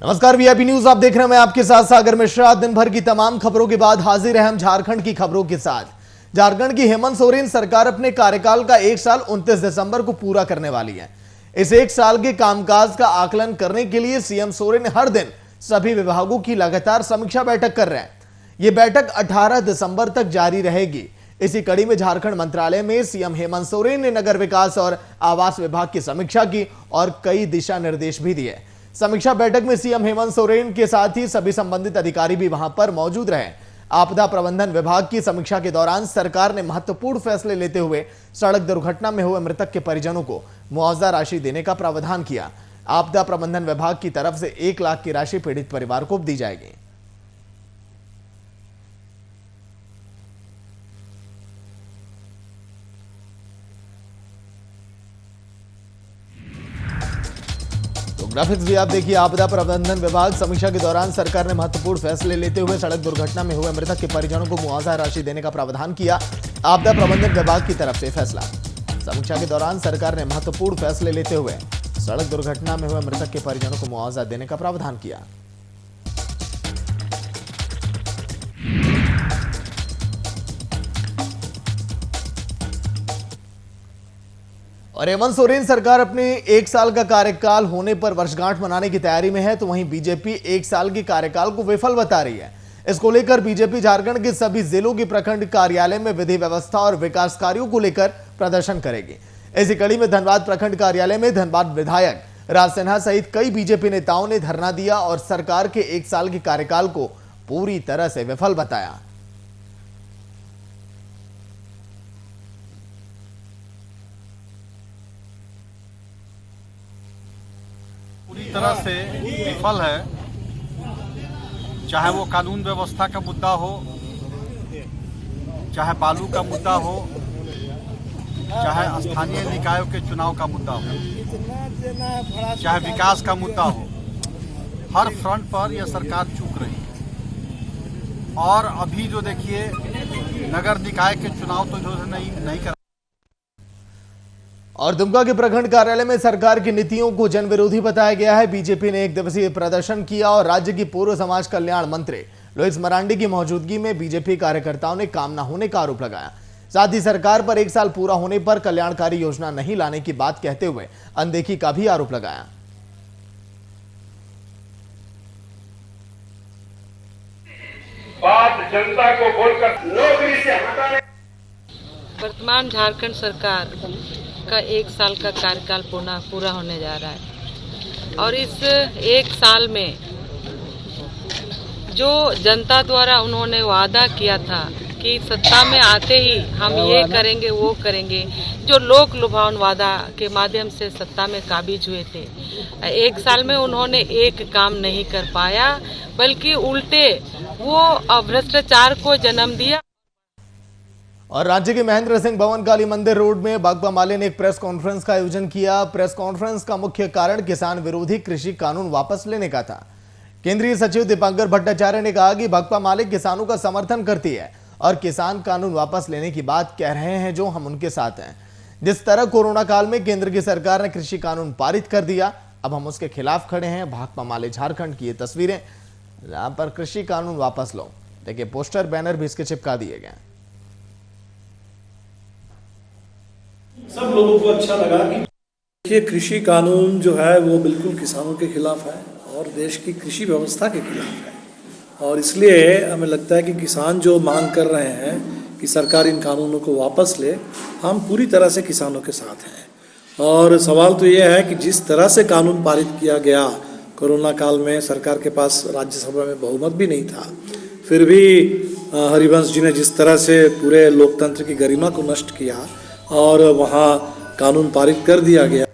नमस्कार, VIP news आप देख रहे हैं। मैं आपके साथ सागर मिश्रा। दिन भर की तमाम खबरों के बाद हाजिर है हम झारखंड की खबरों के साथ। झारखंड की हेमंत सोरेन सरकार अपने कार्यकाल का 1 साल 29 दिसंबर को पूरा करने वाली है। इस 1 साल के कामकाज का आकलन करने के लिए सीएम सोरेन हर दिन सभी विभागों की लगातार समीक्षा बैठक कर रहे हैं। यह बैठक 18 दिसंबर तक जारी रहेगी। इसी कड़ी में झारखंड मंत्रालय में सीएम हेमंत सोरेन ने नगर विकास और आवास विभाग की समीक्षा की और कई दिशा निर्देश भी दिए। समीक्षा बैठक में सीएम हेमंत सोरेन के साथ ही सभी संबंधित अधिकारी भी वहां पर मौजूद रहे। आपदा प्रबंधन विभाग की समीक्षा के दौरान सरकार ने महत्वपूर्ण फैसले लेते हुए सड़क दुर्घटना में हुए मृतक के परिजनों को मुआवजा राशि देने का प्रावधान किया। आपदा प्रबंधन विभाग की तरफ से 1 लाख की राशि पीड़ित परिवार को दी जाएगी। ग्राफिक्स भी आप देखिए। आपदा प्रबंधन विभाग समीक्षा के दौरान सरकार ने महत्वपूर्ण फैसले लेते हुए सड़क दुर्घटना में हुए मृतक के परिजनों को मुआवजा राशि देने का प्रावधान किया। आपदा प्रबंधन विभाग की तरफ से फैसला। समीक्षा के दौरान सरकार ने महत्वपूर्ण फैसले लेते हुए सड़क दुर्घटना में हुए मृतक के परिजनों को मुआवजा देने का प्रावधान किया। और हेमंत सोरेन सरकार अपने 1 साल का कार्यकाल होने पर वर्षगांठ मनाने की तैयारी में है, तो वहीं बीजेपी 1 साल के कार्यकाल को विफल बता रही है। इसको लेकर बीजेपी झारखंड के सभी जिलों के प्रखंड कार्यालय में विधि व्यवस्था और विकास कार्यों को लेकर प्रदर्शन करेगी। इसी कड़ी में धनबाद प्रखंड कार्यालय में धनबाद विधायक राज सिन्हा सहित कई बीजेपी नेताओं ने धरना दिया और सरकार के 1 साल के कार्यकाल को पूरी तरह से विफल बताया। पूरी तरह से विफल है, चाहे वो कानून व्यवस्था का मुद्दा हो, चाहे बालू का मुद्दा हो, चाहे स्थानीय निकायों के चुनाव का मुद्दा हो, चाहे विकास का मुद्दा हो। हर फ्रंट पर यह सरकार चूक रही है। और अभी जो देखिए नगर निकाय के चुनाव तो जो नहीं कर। और दुमका के प्रखंड कार्यालय में सरकार की नीतियों को जन विरोधी बताया गया है। बीजेपी ने 1 दिवसीय प्रदर्शन किया और राज्य की पूर्व समाज कल्याण मंत्री लुइस मरांडी की मौजूदगी में बीजेपी कार्यकर्ताओं ने काम न होने का आरोप लगाया। साथ ही सरकार पर 1 साल पूरा होने पर कल्याणकारी योजना नहीं लाने की बात कहते हुए अनदेखी का भी आरोप लगाया। बात जनता को बोलकर नौकरी से हटाने। वर्तमान झारखंड सरकार का 1 साल का कार्यकाल पूरा होने जा रहा है और इस 1 साल में जो जनता द्वारा उन्होंने वादा किया था कि सत्ता में आते ही हम ये करेंगे वो करेंगे, जो लोक लुभावन वादा के माध्यम से सत्ता में काबिज हुए थे, 1 साल में उन्होंने एक काम नहीं कर पाया, बल्कि उल्टे वो भ्रष्टाचार को जन्म दिया। और राज्य के महेंद्र सिंह भवन काली मंदिर रोड में भाकपा माले ने एक प्रेस कॉन्फ्रेंस का आयोजन किया। प्रेस कॉन्फ्रेंस का मुख्य कारण किसान विरोधी कृषि कानून वापस लेने का था। केंद्रीय सचिव दीपांकर भट्टाचार्य ने कहा कि भाकपा माले किसानों का समर्थन करती है और किसान कानून वापस लेने की बात कह रहे हैं, जो हम उनके साथ हैं। जिस तरह कोरोना काल में केंद्र की सरकार ने कृषि कानून पारित कर दिया, अब हम उसके खिलाफ खड़े हैं। भाकपा माले झारखंड की ये तस्वीरें जहां पर कृषि कानून वापस लो, देखिए पोस्टर बैनर भी इसके चिपका दिए गए। सब लोगों को अच्छा लगा कि ये कृषि कानून जो है वो बिल्कुल किसानों के खिलाफ है और देश की कृषि व्यवस्था के खिलाफ है। और इसलिए हमें लगता है कि किसान जो मांग कर रहे हैं कि सरकार इन कानूनों को वापस ले, हम पूरी तरह से किसानों के साथ हैं। और सवाल तो ये है कि जिस तरह से कानून पारित किया गया कोरोना काल में, सरकार के पास राज्यसभा में बहुमत भी नहीं था, फिर भी हरिवंश जी ने जिस तरह से पूरे लोकतंत्र की गरिमा को नष्ट किया और वहां कानून पारित कर दिया गया।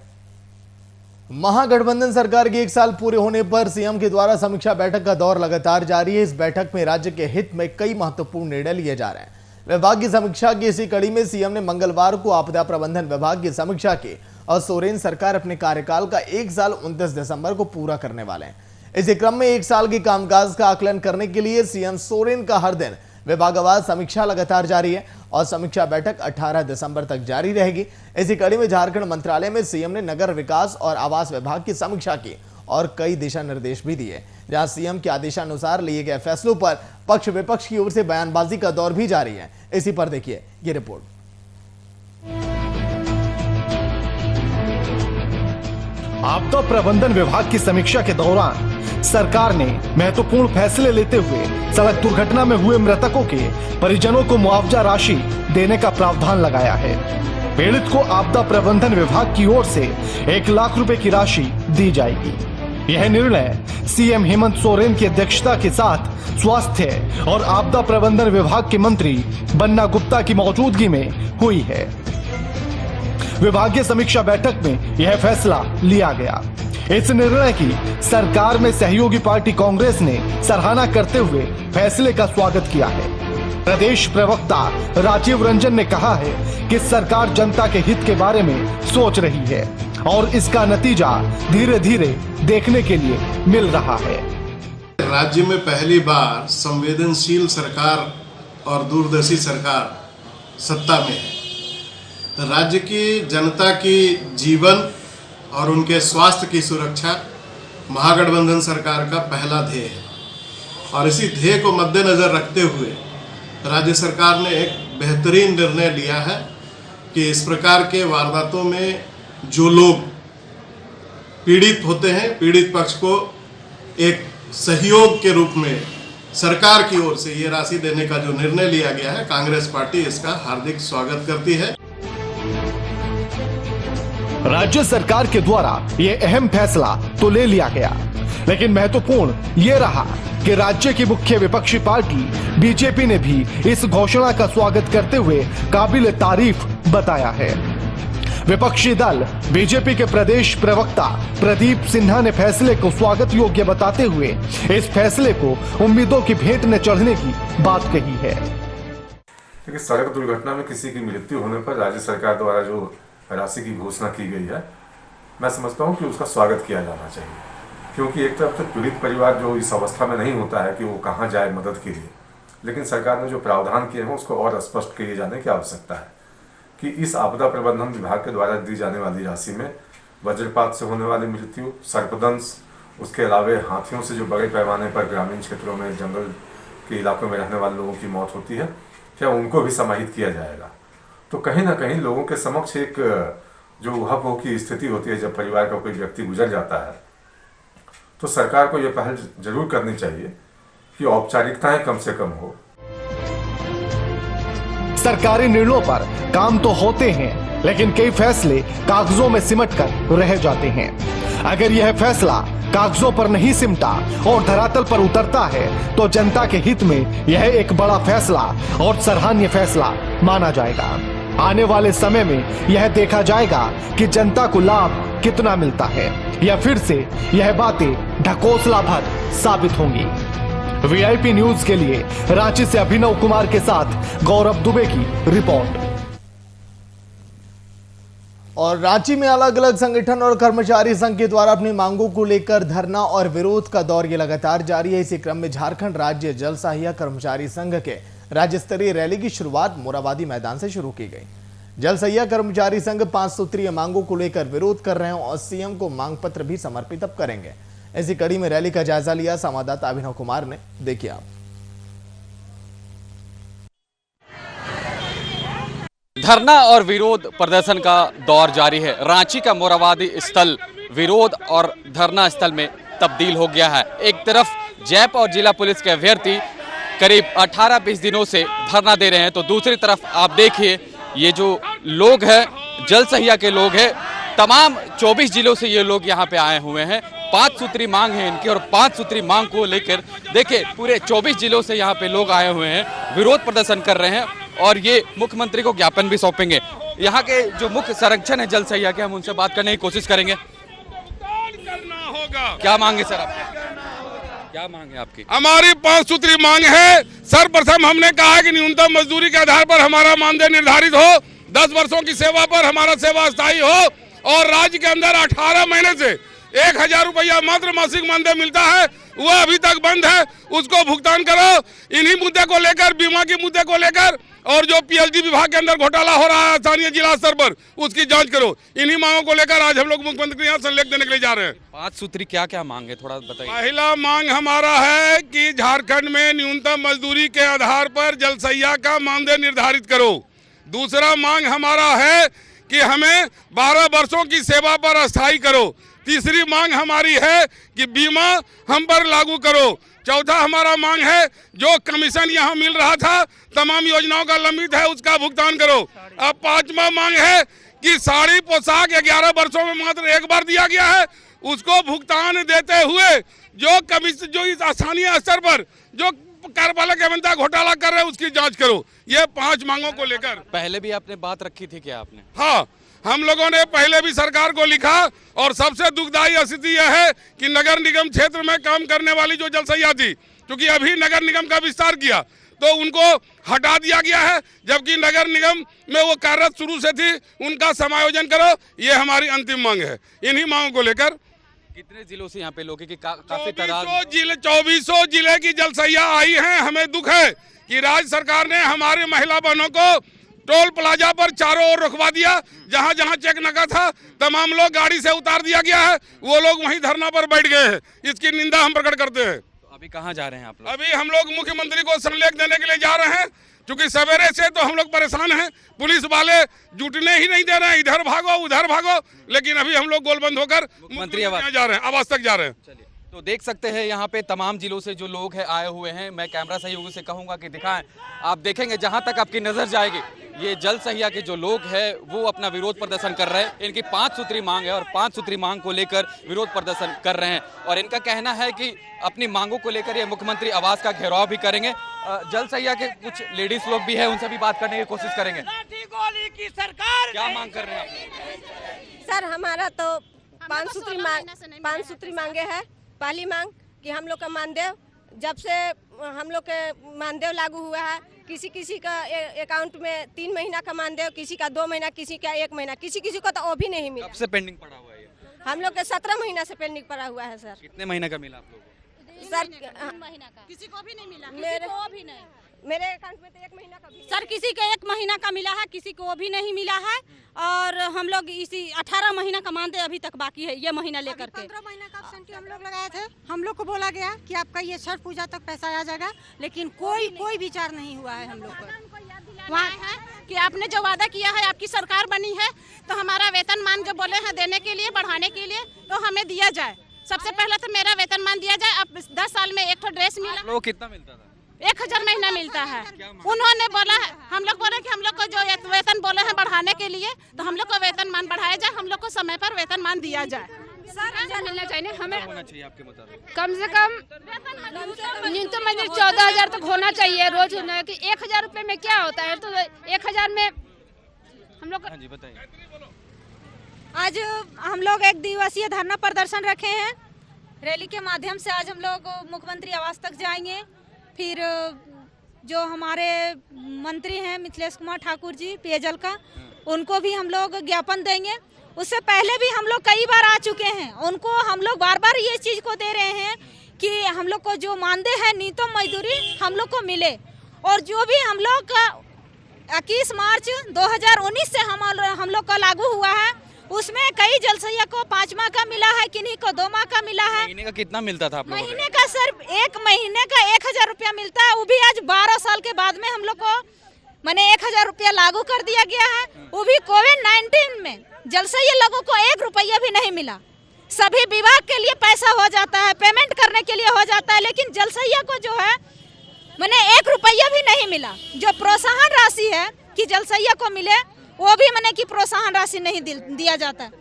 महागठबंधन सरकार के 1 साल पूरे होने पर सीएम के द्वारा समीक्षा बैठक का दौर लगातार जारी है। इस बैठक में राज्य के हित में कई महत्वपूर्ण निर्णय लिए जा रहे हैं। विभाग की समीक्षा की इसी कड़ी में सीएम ने मंगलवार को आपदा प्रबंधन विभाग की समीक्षा की और सोरेन सरकार अपने कार्यकाल का 1 साल 29 दिसंबर को पूरा करने वाले हैं। इसी क्रम में 1 साल के कामकाज का आकलन करने के लिए सीएम सोरेन का हर दिन विभागवार समीक्षा लगातार जारी है और समीक्षा बैठक 18 दिसंबर तक जारी रहेगी। इसी कड़ी में झारखंड मंत्रालय में सीएम ने नगर विकास और आवास विभाग की समीक्षा की और कई दिशा निर्देश भी दिए, जहां सीएम के आदेशानुसार लिए गए फैसलों पर पक्ष विपक्ष की ओर से बयानबाजी का दौर भी जारी है। इसी पर देखिए ये रिपोर्ट। आपदा प्रबंधन विभाग की समीक्षा के दौरान सरकार ने महत्वपूर्ण फैसले लेते हुए सड़क दुर्घटना में हुए मृतकों के परिजनों को मुआवजा राशि देने का प्रावधान लगाया है। पीड़ित को आपदा प्रबंधन विभाग की ओर से 1 लाख रुपए की राशि दी जाएगी। यह निर्णय सीएम हेमंत सोरेन की अध्यक्षता के साथ स्वास्थ्य और आपदा प्रबंधन विभाग के मंत्री बन्ना गुप्ता की मौजूदगी में हुई है। विभागीय समीक्षा बैठक में यह फैसला लिया गया। इस निर्णय की सरकार में सहयोगी पार्टी कांग्रेस ने सराहना करते हुए फैसले का स्वागत किया है। प्रदेश प्रवक्ता राजीव रंजन ने कहा है कि सरकार जनता के हित के बारे में सोच रही है और इसका नतीजा धीरे धीरे देखने के लिए मिल रहा है। राज्य में पहली बार संवेदनशील सरकार और दूरदर्शी सरकार सत्ता में है। राज्य की जनता की जीवन और उनके स्वास्थ्य की सुरक्षा महागठबंधन सरकार का पहला ध्येय है और इसी ध्येय को मद्देनजर रखते हुए राज्य सरकार ने एक बेहतरीन निर्णय लिया है कि इस प्रकार के वारदातों में जो लोग पीड़ित होते हैं, पीड़ित पक्ष को एक सहयोग के रूप में सरकार की ओर से ये राशि देने का जो निर्णय लिया गया है, कांग्रेस पार्टी इसका हार्दिक स्वागत करती है। राज्य सरकार के द्वारा ये अहम फैसला तो ले लिया गया, लेकिन महत्वपूर्ण ये रहा कि राज्य की मुख्य विपक्षी पार्टी बीजेपी ने भी इस घोषणा का स्वागत करते हुए काबिल तारीफ बताया है। विपक्षी दल बीजेपी के प्रदेश प्रवक्ता प्रदीप सिन्हा ने फैसले को स्वागत योग्य बताते हुए इस फैसले को उम्मीदों की भेंट में चढ़ने की बात कही है। सड़क दुर्घटना में किसी की मृत्यु होने पर राज्य सरकार द्वारा जो राशि की घोषणा की गई है, मैं समझता हूं कि उसका स्वागत किया जाना चाहिए, क्योंकि एक तरफ तो पीड़ित परिवार जो इस अवस्था में नहीं होता है कि वो कहां जाए मदद के लिए, लेकिन सरकार ने जो प्रावधान किए हैं उसको और स्पष्ट किए जाने की आवश्यकता है कि इस आपदा प्रबंधन विभाग के द्वारा दी जाने वाली राशि में वज्रपात से होने वाली मृत्यु, सर्पदंश, उसके अलावा हाथियों से जो बड़े पैमाने पर ग्रामीण क्षेत्रों में, जंगल के इलाकों में रहने वाले लोगों की मौत होती है, क्या उनको भी समाहित किया जाएगा। तो कहीं ना कहीं लोगों के समक्ष एक जो उहापोह की स्थिति होती है, जब परिवार का कोई व्यक्ति गुजर जाता है, तो सरकार को यह पहल जरूर करनी चाहिए कि औपचारिकताएं कम से कम हो। सरकारी निर्णयों पर काम तो होते हैं, लेकिन कई फैसले कागजों में सिमट कर रह जाते हैं। अगर यह फैसला कागजों पर नहीं सिमटा और धरातल पर उतरता है तो जनता के हित में यह एक बड़ा फैसला और सराहनीय फैसला माना जाएगा। आने वाले समय में यह देखा जाएगा कि जनता को लाभ कितना मिलता है या फिर से यह बातें ढकोसला भर साबित होंगी। वीआईपी न्यूज के लिए रांची से अभिनव कुमार के साथ गौरव दुबे की रिपोर्ट। और रांची में अलग अलग संगठन और कर्मचारी संघ के द्वारा अपनी मांगों को लेकर धरना और विरोध का दौर ये लगातार जारी है। इसी क्रम में झारखंड राज्य जल सहायक कर्मचारी संघ के राज्य स्तरीय रैली की शुरुआत मोराबादी मैदान से शुरू की गई। जल सहायक कर्मचारी संघ 5 सूत्रीय मांगों को लेकर विरोध कर रहे हैं और सीएम को मांग पत्र भी समर्पित अब करेंगे। इसी कड़ी में रैली का जायजा लिया संवाददाता अभिनव कुमार ने। देखिए आप। धरना और विरोध प्रदर्शन का दौर जारी है। रांची का मोराबादी स्थल विरोध और धरना स्थल में तब्दील हो गया है। एक तरफ जैप और जिला पुलिस के अभ्यर्थी करीब 18-20 दिनों से धरना दे रहे हैं, तो दूसरी तरफ आप देखिए ये जो लोग हैं, जल सहिया के लोग हैं, तमाम 24 जिलों से ये लोग यहाँ पे आए हुए हैं। 5 सूत्री मांग है इनकी और 5 सूत्री मांग को लेकर देखिए पूरे 24 जिलों से यहाँ पे लोग आए हुए हैं, विरोध प्रदर्शन कर रहे हैं और ये मुख्यमंत्री को ज्ञापन भी सौंपेंगे। यहाँ के जो मुख्य संरक्षण है जल सहिया के, हम उनसे बात करने की कोशिश करेंगे। क्या मांगे सर आपकी? क्या मांग है आपकी? हमारी 5 सूत्री मांग है। सर्वप्रथम हमने कहा है कि न्यूनतम मजदूरी के आधार पर हमारा मानदेय निर्धारित हो, 10 वर्षों की सेवा पर हमारा सेवा स्थायी हो और राज्य के अंदर 18 महीने से 1000 रुपया मात्र मासिक मानदेय मिलता है, वह अभी तक बंद है, उसको भुगतान करो। इन्हीं मुद्दे को लेकर, बीमा के मुद्दे को लेकर और जो पीएचडी विभाग के अंदर घोटाला हो रहा है स्थानीय जिला स्तर पर, उसकी जांच करो। इन्हीं मांगों को लेकर आज हम लोग मुख्यमंत्री यहाँ संलेख देने के लिए जा रहे हैं। 5 सूत्री क्या क्या मांग है, थोड़ा बताइए। पहला मांग हमारा है कि झारखंड में न्यूनतम मजदूरी के आधार पर जलसैया का मानदेय निर्धारित करो। दूसरा मांग हमारा है कि हमें 12 वर्षों की सेवा पर अस्थायी करो। तीसरी मांग हमारी है कि बीमा हम पर लागू करो। चौथा हमारा मांग है जो कमीशन यहाँ मिल रहा था तमाम योजनाओं का लंबित है उसका भुगतान करो। अब 5वां मांग है कि साड़ी पोशाक 11 वर्षों में मात्र एक बार दिया गया है, उसको भुगतान देते हुए जो कमीशन जो इस स्थानीय स्तर पर जो कार्यपालक अभियंता घोटाला कर रहे हैं उसकी जांच करो। ये 5 मांगों को लेकर पहले भी आपने बात रखी थी क्या आपने? हाँ, हम लोगों ने पहले भी सरकार को लिखा और सबसे दुखदायी स्थिति यह है कि नगर निगम क्षेत्र में काम करने वाली जो जलसैया थी, क्योंकि अभी नगर निगम का विस्तार किया तो उनको हटा दिया गया है, जबकि नगर निगम में वो कार्यरत शुरू से थी, उनका समायोजन करो। ये हमारी अंतिम मांग है। इन्हीं मांगों को लेकर कितने जिलों से यहाँ पे लोग की काफी तादाद 2400 जिले की जलसैया आई हैं। हमें दुख है कि राज्य सरकार ने हमारे महिला बहनों को टोल प्लाजा पर चारों ओर रुकवा दिया। जहां जहां चेक लगा था तमाम लोग गाड़ी से उतार दिया गया है, वो लोग वहीं धरना पर बैठ गए हैं। इसकी निंदा हम प्रकट करते हैं। तो अभी कहाँ जा रहे हैं आप लोग? अभी हम लोग मुख्यमंत्री को संलेख देने के लिए जा रहे हैं, क्योंकि सवेरे से तो हम लोग परेशान हैं। पुलिस वाले जुटने ही नहीं दे रहे हैं, इधर भागो उधर भागो, लेकिन अभी हम लोग गोलबंद होकर मुख्यमंत्री जा रहे हैं, आवास तक जा रहे हैं। चलिए, तो देख सकते हैं यहाँ पे तमाम जिलों से जो लोग हैं आए हुए हैं। मैं कैमरा सहयोगियों से कहूँगा कि दिखाएं। आप देखेंगे जहाँ तक आपकी नज़र जाएगी ये जल सहिया के जो लोग हैं वो अपना विरोध प्रदर्शन कर रहे हैं। इनकी 5 सूत्री मांग है और 5 सूत्री मांग को लेकर विरोध प्रदर्शन कर रहे हैं और इनका कहना है कि अपनी मांगों को लेकर ये मुख्यमंत्री आवास का घेराव भी करेंगे। जल सहिया के कुछ लेडीज लोग भी हैं, उनसे भी बात करने की कोशिश करेंगे। क्या मांग कर रहे हैं आप? सर हमारा तो 5 सूत्री मांगे है। पहली मांग कि हम लोग का मानदेय, जब से हम लोग के मानदेय लागू हुआ है, किसी किसी का अकाउंट में 3 महीना का मानदेय, किसी का 2 महीना, किसी का 1 महीना, किसी किसी को तो वो भी नहीं मिला। कब से पेंडिंग पड़ा हुआ है? हम लोग के 17 महीना से पेंडिंग पड़ा हुआ है सर। कितने महीने का मिला आप लोगों को? सर महीना का किसी को भी नहीं मिला, मेरे अकाउंट में तो 1 महीना का भी सर किसी का 1 महीना का मिला है, किसी को भी नहीं मिला है। और हम लोग इसी 18 महीना का मानदेय अभी तक बाकी है, ये महीना लेकर के। 15 महीना का एब्सेंटी हम लोग लगाए थे। हम लोग को बोला गया कि आपका ये छठ पूजा तक पैसा आ जाएगा, लेकिन कोई विचार नहीं हुआ है हम लोग को। वहाँ है कि आपने जो वादा किया है, आपकी सरकार बनी है तो हमारा वेतन मान जो बोले हैं देने के लिए, बढ़ाने के लिए, तो हमें दिया जाए। सबसे पहले तो मेरा वेतन मान दिया जाए। अब 10 साल में एक तो ड्रेस मिला। लोग कितना मिलता था? 1000 महीना मिलता है। उन्होंने बोला है, हम लोग बोले कि हम लोग को जो वेतन बोले हैं बढ़ाने के लिए, तो हम लोग को वेतन मान बढ़ाया जाए, हम लोग को समय पर वेतन मान दिया जाए। सर मिलना चाहिए हमें, होना चाहिए आपके मुताबिक? कम से कम न्यूनतम मजदूरी 14,000 तक होना चाहिए रोज। कि 1,000 रुपए में क्या होता है? तो 1,000 में हम लोग। हाँ जी बताइए। आज हम लोग 1 दिवसीय धरना प्रदर्शन रखे हैं। रैली के माध्यम से आज हम लोग मुख्यमंत्री आवास तक जाएंगे। फिर जो हमारे मंत्री हैं मिथिलेश कुमार ठाकुर जी पेयजल का, उनको भी हम लोग ज्ञापन देंगे। उससे पहले भी हम लोग कई बार आ चुके हैं, उनको हम लोग बार बार ये चीज़ को दे रहे हैं कि हम लोग को जो मानदेय है न्यूनतम मजदूरी हम लोग को मिले। और जो भी हम लोग का 21 मार्च 2019 से हम लोग का लागू हुआ है, उसमें कई जलसैया को 5 माह का मिला है, किन्हीं को 2 माह का मिला है। महीने का कितना मिलता था आप लोगों को? महीने का सर 1 महीने का 1,000 रुपया मिलता है। वो भी आज 12 साल के बाद में हम लोग को मैंने 1,000 रुपया लागू कर दिया गया है। वो भी कोविड-19 में जलसैया लोगों को 1 रुपया भी नहीं मिला। सभी विभाग के लिए पैसा हो जाता है, पेमेंट करने के लिए हो जाता है, लेकिन जलसैया को जो है मैंने 1 रुपया भी नहीं मिला। जो प्रोत्साहन राशि है कि जलसैया को मिले, वो भी मैंने की प्रोत्साहन राशि नहीं दिया जाता है।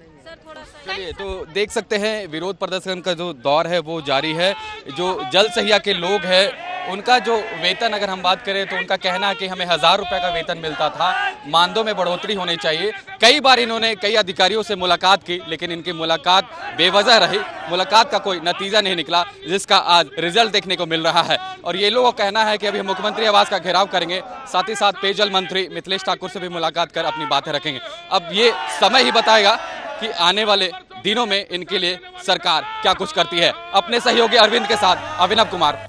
चलिए, तो देख सकते हैं विरोध प्रदर्शन का जो दौर है वो जारी है। जो जल सहिया के लोग हैं उनका जो वेतन अगर हम बात करें तो उनका कहना है कि हमें 1,000 रुपये का वेतन मिलता था, मानदों में बढ़ोतरी होनी चाहिए। कई बार इन्होंने कई अधिकारियों से मुलाकात की, लेकिन इनकी मुलाकात बेवजह रही, मुलाकात का कोई नतीजा नहीं निकला, जिसका आज रिजल्ट देखने को मिल रहा है। और ये लोगों का कहना है कि अभी मुख्यमंत्री आवास का घेराव करेंगे, साथ ही साथ पेयजल मंत्री मिथिलेश ठाकुर से भी मुलाकात कर अपनी बातें रखेंगे। अब ये समय ही बताएगा कि आने वाले दिनों में इनके लिए सरकार क्या कुछ करती है। अपने सहयोगी अरविंद के साथ अभिनव कुमार।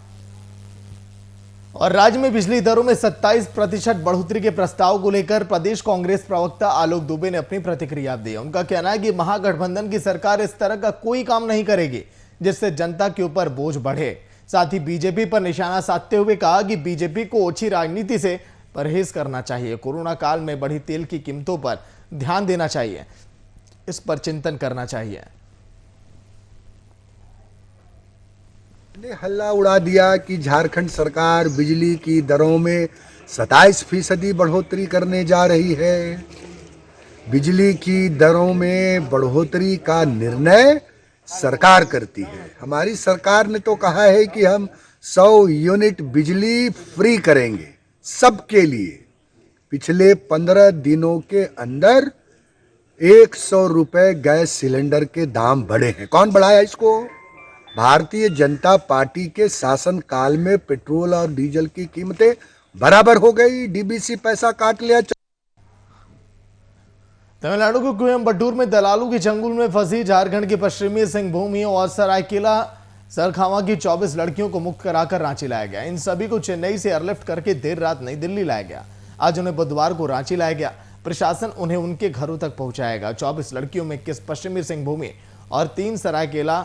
और राज्य में बिजली दरों में 27% बढ़ोतरी के प्रस्ताव को लेकर प्रदेश कांग्रेस प्रवक्ता आलोक दुबे ने अपनी प्रतिक्रिया दी है। उनका कहना है कि महागठबंधन की सरकार इस तरह का कोई काम नहीं करेगी जिससे जनता के ऊपर बोझ बढ़े। साथ ही बीजेपी पर निशाना साधते हुए कहा कि बीजेपी को ओछी राजनीति से परहेज करना चाहिए। कोरोना काल में बढ़ी तेल की कीमतों पर ध्यान देना चाहिए, इस पर चिंतन करना चाहिए। ने हल्ला उड़ा दिया कि झारखंड सरकार बिजली की दरों में 27% बढ़ोतरी करने जा रही है। बिजली की दरों में बढ़ोतरी का निर्णय सरकार करती है। हमारी सरकार ने तो कहा है कि हम 100 यूनिट बिजली फ्री करेंगे सबके लिए। पिछले 15 दिनों के अंदर 100 रुपए गैस सिलेंडर के दाम बढ़े हैं। कौन बढ़ाया इसको? भारतीय जनता पार्टी के शासन काल में पेट्रोल और डीजल की कीमतें बराबर हो गई। डीबीसी पैसा काट लिया। तमिलनाडु के कोयम्बटूर में दलालों के चंगुल में फंसी झारखंड की पश्चिमी सिंहभूम और सरायकेला सरखावा की 24 लड़कियों को मुक्त कराकर रांची लाया गया। इन सभी को चेन्नई से एयरलिफ्ट करके देर रात नई दिल्ली लाया गया। आज उन्हें बुधवार को रांची लाया गया। प्रशासन उन्हें उनके घरों तक पहुंचाएगा। 24 लड़कियों में 21 पश्चिमी सिंहभूम और 3 सरायकेला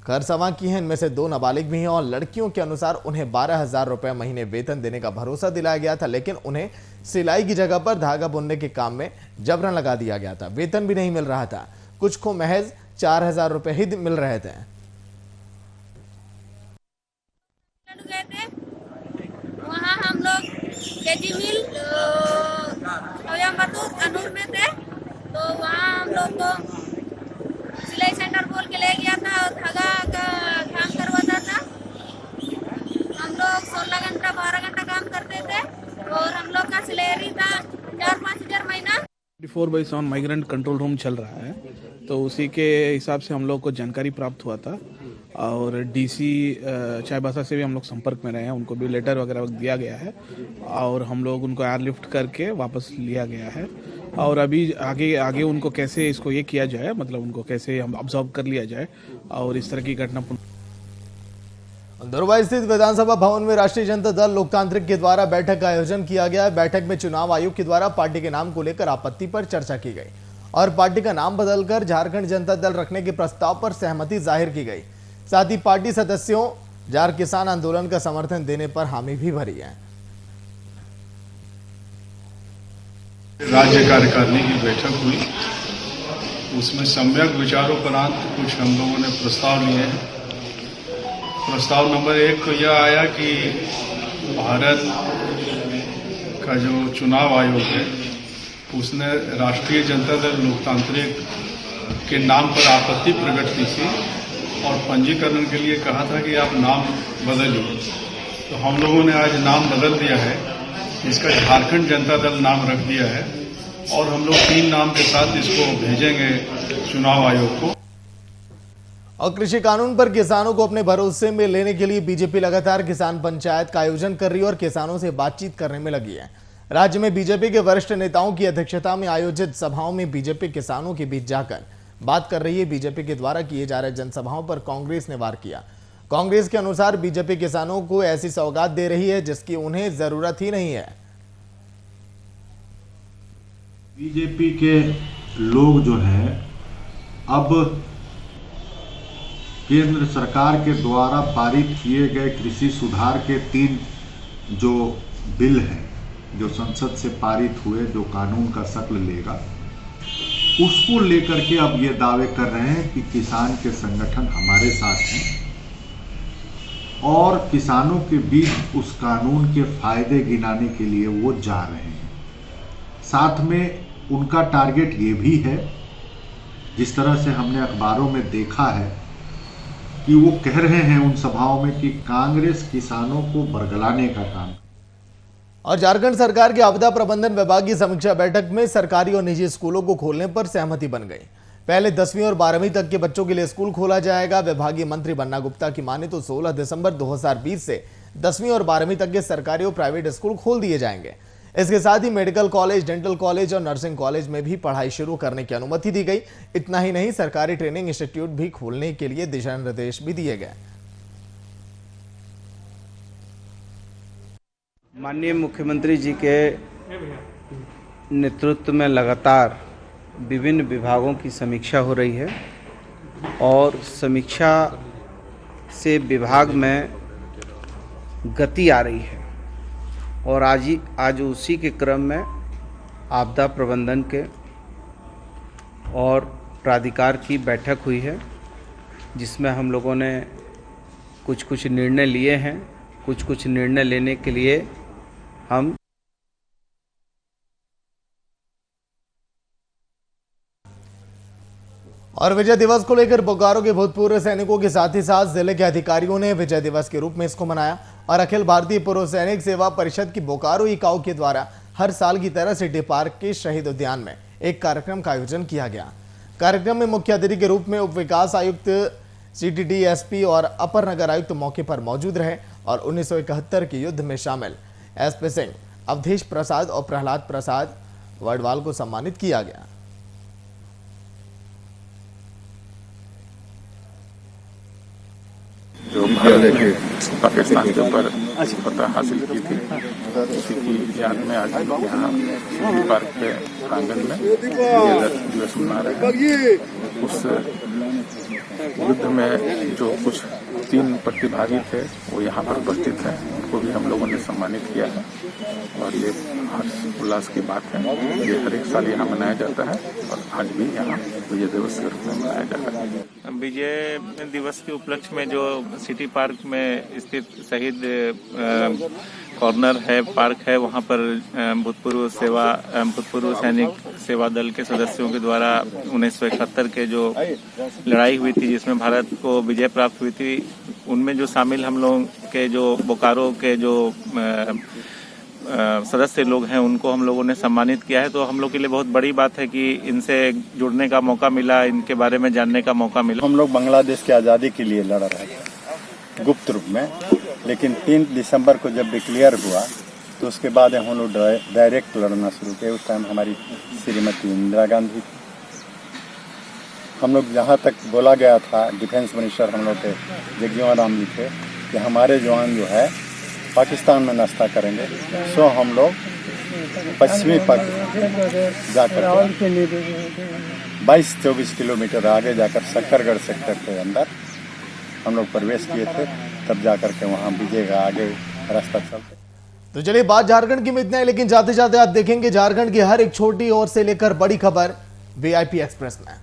खरसवां की हैं। इनमें से 2 नाबालिग भी हैं और लड़कियों के अनुसार उन्हें 12,000 रुपए महीने वेतन देने का भरोसा दिलाया गया था, लेकिन उन्हें सिलाई की जगह पर धागा बुनने के काम में जबरन लगा दिया गया था। वेतन भी नहीं मिल रहा था। कुछ को महज 4,000 रुपए ही मिल रहे थे। वहाँ हम लोग केजी मिल कोयम्बटूर में थे, तो वहाँ हम लोग को सिलाई सेंटर बोल के ले गया था और धागा का काम करवाता था। हम लोग 16 घंटा 12 घंटा काम करते थे और हम लोग का सैलरी था 4-5 हज़ार महीना। 24/7 माइग्रेंट कंट्रोल रूम चल रहा है, तो उसी के हिसाब से हम लोग को जानकारी प्राप्त हुआ था और डीसी चाईबासा से भी हम लोग संपर्क में रहे हैं। उनको भी लेटर वगैरह दिया गया है और हम लोग उनको एयरलिफ्ट करके वापस लिया गया है। और अभी आगे उनको कैसे इसको ये किया जाए, मतलब उनको कैसे हम ऑब्जर्व कर लिया जाए और इस तरह की घटना। दुर्वा स्थित विधानसभा भवन में राष्ट्रीय जनता दल लोकतांत्रिक के द्वारा बैठक का आयोजन किया गया। बैठक में चुनाव आयोग के द्वारा पार्टी के नाम को लेकर आपत्ति पर चर्चा की गई और पार्टी का नाम बदलकर झारखंड जनता दल रखने के प्रस्ताव पर सहमति जाहिर की गई। साथ ही पार्टी सदस्यों जार किसान आंदोलन का समर्थन देने पर हामी भी भरी है। राज्य कार्यकारिणी की बैठक हुई, उसमें सम्यक विचारोपरांत कुछ हम लोगों ने प्रस्ताव लिए हैं। प्रस्ताव नंबर 1 तो यह आया कि भारत का जो चुनाव आयोग है उसने राष्ट्रीय जनता दल लोकतांत्रिक के नाम पर आपत्ति प्रकट की थी और पंजीकरण के लिए कहा था कि आप नाम बदलिए। तो हम लोगों ने आज नाम बदल दिया है, इसका झारखंड जनता दल नाम रख दिया है और हम लोग 3 नाम के साथ इसको भेजेंगे चुनाव आयोग को। और कृषि कानून पर किसानों को अपने भरोसे में लेने के लिए बीजेपी लगातार किसान पंचायत का आयोजन कर रही है और किसानों से बातचीत करने में लगी है। राज्य में बीजेपी के वरिष्ठ नेताओं की अध्यक्षता में आयोजित सभाओं में बीजेपी किसानों के बीच जाकर बात कर रही है। बीजेपी के द्वारा किए जा रहे जनसभाओं पर कांग्रेस ने वार किया। कांग्रेस के अनुसार बीजेपी किसानों को ऐसी सौगात दे रही है जिसकी उन्हें जरूरत ही नहीं है। बीजेपी के लोग जो है अब केंद्र सरकार के द्वारा पारित किए गए कृषि सुधार के 3 जो बिल हैं, जो संसद से पारित हुए, जो कानून का शक्ल लेगा, उसको लेकर के अब ये दावे कर रहे हैं कि किसान के संगठन हमारे साथ हैं और किसानों के बीच उस कानून के फायदे गिनाने के लिए वो जा रहे हैं। साथ में उनका टारगेट ये भी है, जिस तरह से हमने अखबारों में देखा है कि वो कह रहे हैं उन सभाओं में कि कांग्रेस किसानों को बरगलाने का काम। और झारखंड सरकार के आपदा प्रबंधन विभाग की समीक्षा बैठक में सरकारी और निजी स्कूलों को खोलने पर सहमति बन गई। पहले 10वीं और 12वीं तक के बच्चों के लिए स्कूल खोला जाएगा। विभागीय मंत्री बन्ना गुप्ता की माने तो 16 दिसंबर 2020 से 10वीं और 12वीं तक के सरकारी और प्राइवेट स्कूल खोल दिए जाएंगे। इसके साथ ही मेडिकल कॉलेज, डेंटल कॉलेज और नर्सिंग कॉलेज में भी पढ़ाई शुरू करने की अनुमति दी गई। इतना ही नहीं, सरकारी ट्रेनिंग इंस्टीट्यूट भी खोलने के लिए दिशा निर्देश भी दिए गए। माननीय मुख्यमंत्री जी के नेतृत्व में लगातार विभिन्न विभागों की समीक्षा हो रही है और समीक्षा से विभाग में गति आ रही है और आज उसी के क्रम में आपदा प्रबंधन के और प्राधिकार की बैठक हुई है, जिसमें हम लोगों ने कुछ निर्णय लिए हैं। कुछ निर्णय लेने के लिए हम और विजय दिवस को लेकर बोकारो के भूतपूर्व सैनिकों के साथ ही साथ जिले के अधिकारियों ने विजय दिवस के रूप में इसको मनाया और अखिल भारतीय पूर्व सैनिक सेवा परिषद की बोकारो इकाई के द्वारा हर साल की तरह सिटी पार्क के शहीद उद्यान में एक कार्यक्रम का आयोजन किया गया। कार्यक्रम में मुख्य अतिथि के रूप में उप विकास आयुक्त, CTD SP और अपर नगर आयुक्त मौके पर मौजूद रहे और 1971 के युद्ध में शामिल SP सिंह, अवधेश प्रसाद और प्रहलाद प्रसाद वडवाल को सम्मानित किया गया। जो भारत ने पाकिस्तान के ऊपर फतह हासिल की थी, उसी की याद में आज हम यहाँ सिटी पार्क के प्रांगण में विजय दिवस मना रहे हैं। उस युद्ध में जो कुछ 3 प्रतिभागी थे वो यहाँ पर उपस्थित हैं, उनको भी हम लोगों ने सम्मानित किया है और ये हर्ष उल्लास की बात है। ये हर एक साल यहाँ मनाया जाता है और आज भी यहाँ विजय दिवस के रूप में मनाया जाता है। विजय दिवस के उपलक्ष्य में जो सिटी पार्क में स्थित शहीद कॉर्नर है, पार्क है, वहाँ पर भूतपूर्व सैनिक सेवा दल के सदस्यों के द्वारा 1971 के जो लड़ाई हुई थी जिसमें भारत को विजय प्राप्त हुई थी, उनमें जो शामिल हम लोग के जो बोकारो के जो सदस्य लोग हैं उनको हम लोगों ने सम्मानित किया है। तो हम लोग के लिए बहुत बड़ी बात है कि इनसे जुड़ने का मौका मिला, इनके बारे में जानने का मौका मिला। हम लोग बांग्लादेश की आज़ादी के लिए लड़ रहे थे गुप्त रूप में, लेकिन 3 दिसंबर को जब डिक्लेयर हुआ तो उसके बाद हम लोग डायरेक्ट लड़ना शुरू किए। उस टाइम हमारी श्रीमती इंदिरा गांधी थी। हम लोग जहाँ तक बोला गया था, डिफेंस मिनिस्टर हम लोग के जगजीवन राम जी थे कि हमारे जवान जो है पाकिस्तान में नाश्ता करेंगे, सो हम लोग पश्चिमी पाकिस्तान जाकर 22-24 किलोमीटर आगे जाकर सक्करगढ़ सेक्टर के अंदर हम लोग प्रवेश किए थे। तब जाकर के वहाँ विजय का आगे रास्ता चलते। तो चलिए, बात झारखंड की में इतना है, लेकिन जाते जाते आप देखेंगे झारखंड की हर एक छोटी और से लेकर बड़ी खबर VIP एक्सप्रेस में।